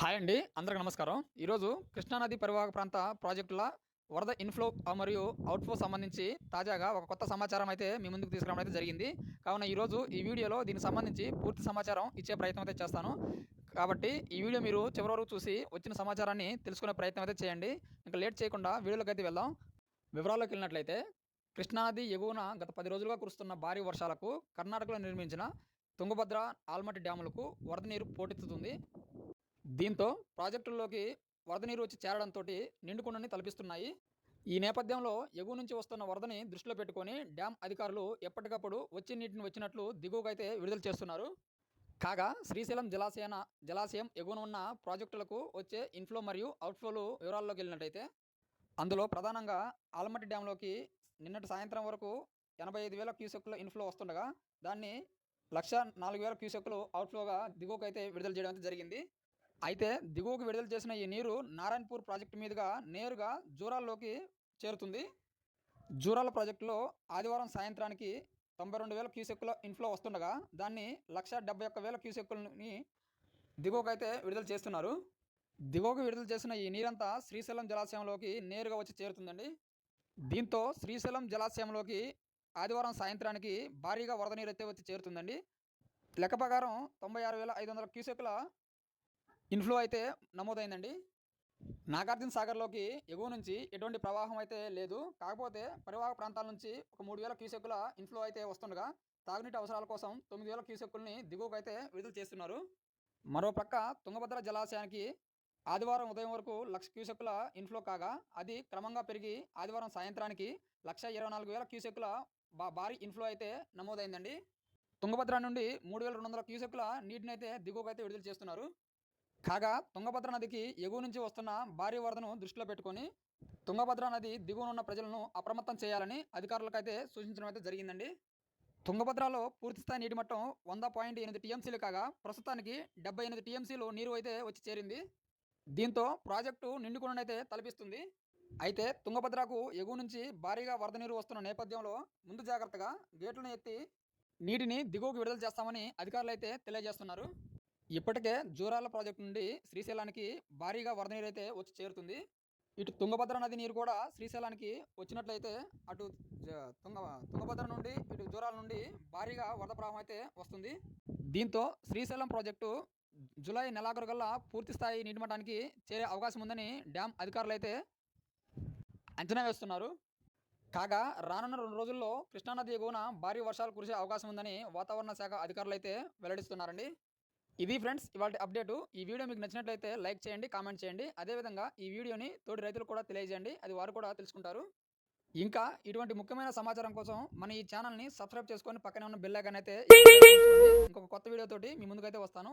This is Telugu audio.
హాయ్ అండి, అందరికి నమస్కారం. ఈరోజు కృష్ణానది పరివాహక ప్రాంత ప్రాజెక్టుల వరద ఇన్‌ఫ్లో మరియు అవుట్‌ఫ్లో సంబంధించి తాజాగా ఒక కొత్త సమాచారం అయితే మీ ముందుకు తీసుకురావడం అయితే జరిగింది. కావున ఈరోజు ఈ వీడియోలో దీనికి సంబంధించి పూర్తి సమాచారం ఇచ్చే ప్రయత్నం అయితే చేస్తాను. కాబట్టి ఈ వీడియో మీరు చివరి వరకు చూసి వచ్చిన సమాచారాన్ని తెలుసుకునే ప్రయత్నం అయితే చేయండి. ఇంకా లేట్ చేయకుండా వీడియోలోకైతే వెళ్దాం. వివరాల్లోకి వెళ్ళినట్లయితే కృష్ణానది ఎగువన గత 10 రోజులుగా కురుస్తున్న భారీ వర్షాలకు కర్ణాటకలో నిర్మించిన తుంగభద్ర, ఆల్మట్టి డ్యాములకు వరద నీరు పోటెత్తుతుంది. దీంతో ప్రాజెక్టుల్లోకి వరద నీరు వచ్చి చేరడంతోటి నిండుకుండని తలపిస్తున్నాయి. ఈ నేపథ్యంలో ఎగువ నుంచి వస్తున్న వరదని దృష్టిలో పెట్టుకొని డ్యాం అధికారులు ఎప్పటికప్పుడు వచ్చే నీటిని వచ్చినట్లు దిగువకైతే విడుదల చేస్తున్నారు. కాగా శ్రీశైలం జలాశయం ఎగువన ఉన్న ప్రాజెక్టులకు వచ్చే ఇన్‌ఫ్లో మరియు అవుట్‌ఫ్లోలు వివరాల్లోకి వెళ్ళినట్టయితే అందులో ప్రధానంగా ఆల్మట్టి డ్యాంలోకి నిన్నటి సాయంత్రం వరకు 85,000 క్యూసెక్కుల ఇన్‌ఫ్లో వస్తుండగా దాన్ని 1,04,000 క్యూసెక్కులు అవుట్‌ఫ్లోగా దిగువకైతే విడుదల చేయడం అయితే జరిగింది. అయితే దిగువకు విడుదల చేసిన ఈ నీరు నారాయణపూర్ ప్రాజెక్టు మీదుగా నేరుగా జూరాల్లోకి చేరుతుంది. జూరాల ప్రాజెక్టులో ఆదివారం సాయంత్రానికి 92,000 క్యూసెక్కుల ఇన్‌ఫ్లో వస్తుండగా దాన్ని 1,71,000 క్యూసెక్కులని దిగువకైతే విడుదల చేస్తున్నారు. దిగువకు విడుదల చేసిన ఈ నీరంతా శ్రీశైలం జలాశయంలోకి నేరుగా వచ్చి చేరుతుందండి. దీంతో శ్రీశైలం జలాశయంలోకి ఆదివారం సాయంత్రానికి భారీగా వరద నీరైతే వచ్చి చేరుతుందండి. లెక్క ప్రకారం 96,500 క్యూసెక్కుల ఇన్‌ఫ్లో అయితే నమోదైందండి. నాగార్జున సాగర్‌లోకి ఎగువ నుంచి ఎటువంటి ప్రవాహం అయితే లేదు. కాకపోతే పరివాహక ప్రాంతాల నుంచి ఒక 3,000 క్యూసెక్కుల ఇన్‌ఫ్లో అయితే వస్తుండగా తాగునీటి అవసరాల కోసం 9,000 క్యూసెక్కుల్ని దిగువకైతే విడుదల చేస్తున్నారు. మరోపక్క తుంగభద్ర జలాశయానికి ఆదివారం ఉదయం వరకు 1,00,000 క్యూసెక్కుల ఇన్‌ఫ్లో కాగా అది క్రమంగా పెరిగి ఆదివారం సాయంత్రానికి 1,24,000 క్యూసెక్కుల భారీ ఇన్‌ఫ్లో అయితే నమోదైందండి. తుంగభద్ర నుండి 3,200 క్యూసెక్కుల నీటినైతే దిగువకైతే విడుదల చేస్తున్నారు. కాగా తుంగభద్ర నదికి ఎగువ నుంచి వస్తున్న భారీ వరదను దృష్టిలో పెట్టుకొని తుంగభద్ర నది దిగువనున్న ప్రజలను అప్రమత్తం చేయాలని అధికారులకైతే సూచించడం అయితే జరిగిందండి. తుంగభద్రలో పూర్తిస్థాయి నీటి మట్టం 100.8 టీఎంసీలు కాగా ప్రస్తుతానికి 78 టీఎంసీలు నీరు అయితే వచ్చి చేరింది. దీంతో ప్రాజెక్టు నిండుకుండనైతే తలపిస్తుంది. అయితే తుంగభద్రకు ఎగువ నుంచి భారీగా వరద నీరు వస్తున్న నేపథ్యంలో ముందు జాగ్రత్తగా గేట్లను ఎత్తి నీటిని దిగువకు విడుదల చేస్తామని అధికారులు అయితే తెలియజేస్తున్నారు. ఇప్పటికే జూరాల ప్రాజెక్టు నుండి శ్రీశైలానికి భారీగా వరద నీరు అయితే వచ్చి చేరుతుంది. ఇటు తుంగభద్ర నది నీరు కూడా శ్రీశైలానికి వచ్చినట్లయితే అటు తుంగభద్ర నుండి ఇటు జూరాల నుండి భారీగా వరద ప్రవాహం అయితే వస్తుంది. దీంతో శ్రీశైలం ప్రాజెక్టు జూలై నెలాఖరుకల్లా పూర్తి స్థాయి నీటి మట్టానికి చేరే అవకాశం ఉందని డ్యాం అధికారులు అయితే అంచనా వేస్తున్నారు. కాగా రానున్న 2 రోజుల్లో కృష్ణానది ఎగువన భారీ వర్షాలు కురిసే అవకాశం ఉందని వాతావరణ శాఖ అధికారులు అయితే వెల్లడిస్తున్నారండి. ఇది ఫ్రెండ్స్ ఇవాల్టి అప్డేటు. ఈ వీడియో మీకు నచ్చినట్లయితే లైక్ చేయండి, కామెంట్ చేయండి. అదేవిధంగా ఈ వీడియోని తోటి రైతులకు కూడా తెలియజేయండి, అది వారు కూడా తెలుసుకుంటారు. ఇంకా ఇటువంటి ముఖ్యమైన సమాచారం కోసం మన ఈ ఛానల్ని సబ్స్క్రైబ్ చేసుకొని పక్కనే ఉన్న బెల్ ఐకాన్ అయితే ఇంకొక కొత్త వీడియోతోటి మీ ముందుకైతే వస్తాను.